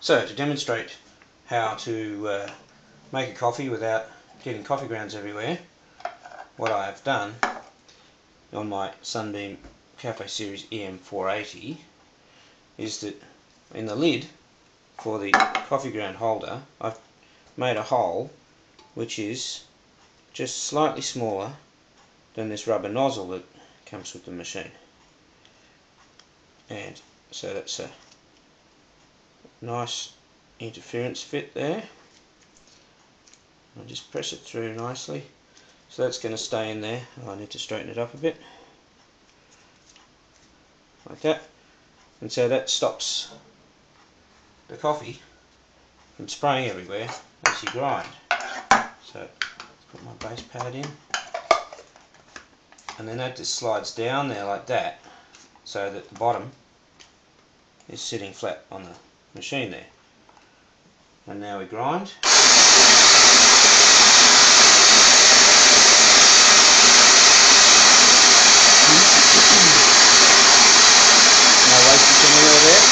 So to demonstrate how to make a coffee without getting coffee grounds everywhere, what I have done on my Sunbeam Cafe Series EM480 is that in the lid for the coffee ground holder I've made a hole which is just slightly smaller than this rubber nozzle that comes with the machine, and so that's a nice interference fit there. I'll just press it through nicely, so that's going to stay in there. I need to straighten it up a bit like that, and so that stops the coffee from spraying everywhere as you grind. So put my base pad in, and then that just slides down there like that, so that the bottom is sitting flat on the machine there. And now we grind. No wastage anywhere there.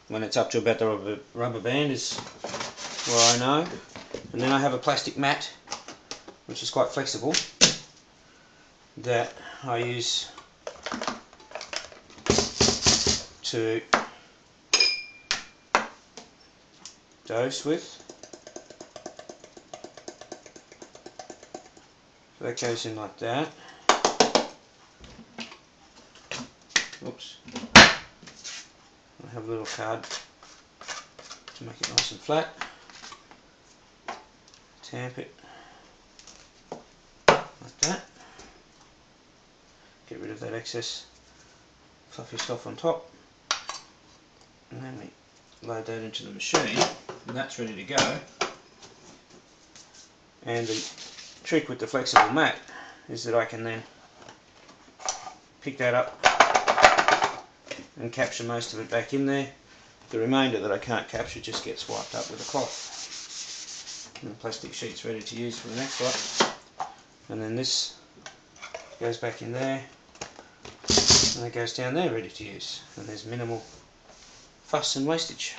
When it's up to about the rubber band is where I know. And then I have a plastic mat which is quite flexible that I use to dose with. So that goes in like that. Oops. I have a little card to make it nice and flat. Tamp it like that. Get rid of that excess fluffy stuff on top. And then we load that into the machine, and that's ready to go. And the trick with the flexible mat is that I can then pick that up and capture most of it back in there. The remainder that I can't capture just gets wiped up with a cloth. And the plastic sheet's ready to use for the next lot. And then this goes back in there, and it goes down there ready to use. And there's minimal fuss and wastage.